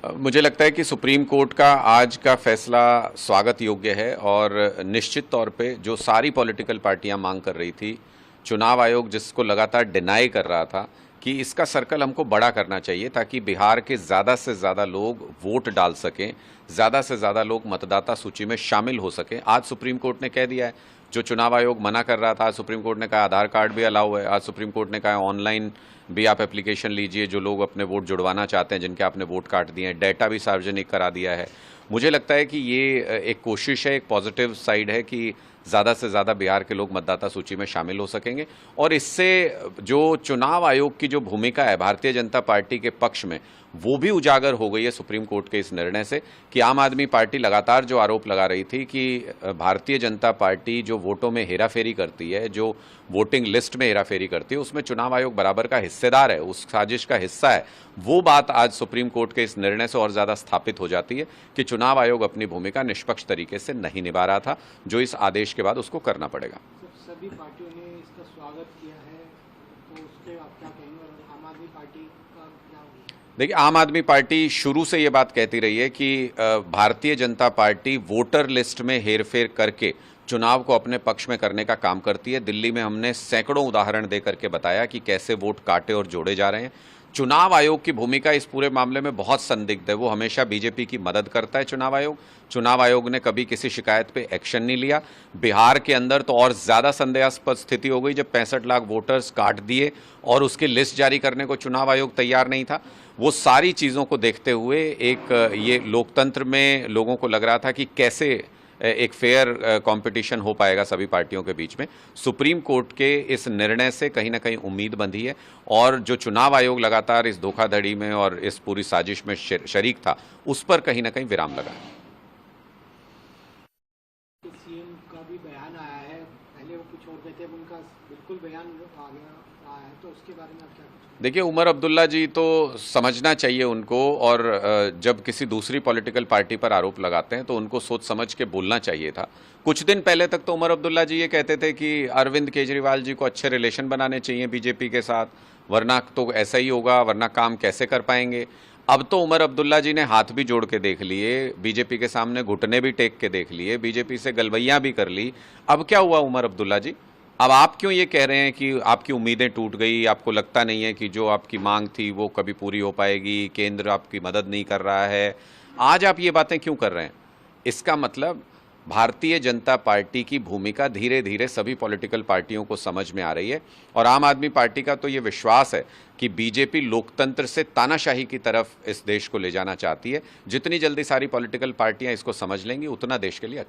मुझे लगता है कि सुप्रीम कोर्ट का आज का फैसला स्वागत योग्य है और निश्चित तौर पे जो सारी पॉलिटिकल पार्टियां मांग कर रही थी, चुनाव आयोग जिसको लगातार डिनाई कर रहा था कि इसका सर्कल हमको बड़ा करना चाहिए ताकि बिहार के ज़्यादा से ज़्यादा लोग वोट डाल सकें, ज़्यादा से ज़्यादा लोग मतदाता सूची में शामिल हो सकें। आज सुप्रीम कोर्ट ने कह दिया है, जो चुनाव आयोग मना कर रहा था, आज सुप्रीम कोर्ट ने कहा आधार कार्ड भी अलाउ है। आज सुप्रीम कोर्ट ने कहा ऑनलाइन भी आप एप्लीकेशन लीजिए, जो लोग अपने वोट जुड़वाना चाहते हैं, जिनके आपने वोट काट दिए हैं, डेटा भी सार्वजनिक करा दिया है। मुझे लगता है कि ये एक कोशिश है, एक पॉजिटिव साइड है कि ज़्यादा से ज़्यादा बिहार के लोग मतदाता सूची में शामिल हो सकेंगे और इससे जो चुनाव आयोग की जो भूमिका है भारतीय जनता पार्टी के पक्ष में, वो भी उजागर हो गई है सुप्रीम कोर्ट के इस निर्णय से कि आम आदमी पार्टी लगातार जो आरोप लगा रही थी कि भारतीय जनता पार्टी जो वोटों में हेराफेरी करती है, जो वोटिंग लिस्ट में हेराफेरी करती है, उसमें चुनाव आयोग बराबर का हिस्सेदार है, उस साजिश का हिस्सा है। वो बात आज सुप्रीम कोर्ट के इस निर्णय से और ज़्यादा स्थापित हो जाती है कि चुनाव आयोग अपनी भूमिका निष्पक्ष तरीके से नहीं निभा रहा था, जो इस आदेश के बाद उसको करना पड़ेगा। सभी पार्टियों ने इसका स्वागत किया है, तो उसके आप क्या कहेंगे? और आम आदमी पार्टी का क्या होगा? देखिए, आम आदमी पार्टी शुरू से ये बात कहती रही है कि Bharatiya Janata party voter list में हेरफेर करके चुनाव को अपने पक्ष में करने का काम करती है। दिल्ली में हमने सैकड़ों उदाहरण दे करके बताया कि कैसे वोट काटे और जोड़े जा रहे हैं। चुनाव आयोग की भूमिका इस पूरे मामले में बहुत संदिग्ध है। वो हमेशा बीजेपी की मदद करता है। चुनाव आयोग ने कभी किसी शिकायत पे एक्शन नहीं लिया। बिहार के अंदर तो और ज़्यादा संदेहास्पद स्थिति हो गई जब 65 लाख वोटर्स काट दिए और उसकी लिस्ट जारी करने को चुनाव आयोग तैयार नहीं था। वो सारी चीज़ों को देखते हुए एक ये लोकतंत्र में लोगों को लग रहा था कि कैसे एक फेयर कंपटीशन हो पाएगा सभी पार्टियों के बीच में। सुप्रीम कोर्ट के इस निर्णय से कहीं ना कहीं उम्मीद बंधी है और जो चुनाव आयोग लगातार इस धोखाधड़ी में और इस पूरी साजिश में शरीक था, उस पर कहीं ना कहीं विराम लगा है। सीएम का भी बयान आया है, पहले वो कुछ और कहते हैं, उनका बिल्कुल बयान आ गया है, तो उसके बारे में आप क्या कुछ? देखिए, उमर अब्दुल्ला जी तो समझना चाहिए उनको, और जब किसी दूसरी पॉलिटिकल पार्टी पर आरोप लगाते हैं तो उनको सोच समझ के बोलना चाहिए था। कुछ दिन पहले तक तो उमर अब्दुल्ला जी ये कहते थे कि अरविंद केजरीवाल जी को अच्छे रिलेशन बनाने चाहिए बीजेपी के साथ, वरना तो ऐसा ही होगा, वरना काम कैसे कर पाएंगे। अब तो उमर अब्दुल्ला जी ने हाथ भी जोड़ के देख लिए, बीजेपी के सामने घुटने भी टेक के देख लिए, बीजेपी से गलवैयां भी कर ली। अब क्या हुआ उमर अब्दुल्ला जी? अब आप क्यों ये कह रहे हैं कि आपकी उम्मीदें टूट गई, आपको लगता नहीं है कि जो आपकी मांग थी वो कभी पूरी हो पाएगी, केंद्र आपकी मदद नहीं कर रहा है? आज आप ये बातें क्यों कर रहे हैं? इसका मतलब भारतीय जनता पार्टी की भूमिका धीरे धीरे सभी पॉलिटिकल पार्टियों को समझ में आ रही है और आम आदमी पार्टी का तो ये विश्वास है कि बीजेपी लोकतंत्र से तानाशाही की तरफ इस देश को ले जाना चाहती है। जितनी जल्दी सारी पॉलिटिकल पार्टियां इसको समझ लेंगी, उतना देश के लिए अच्छा।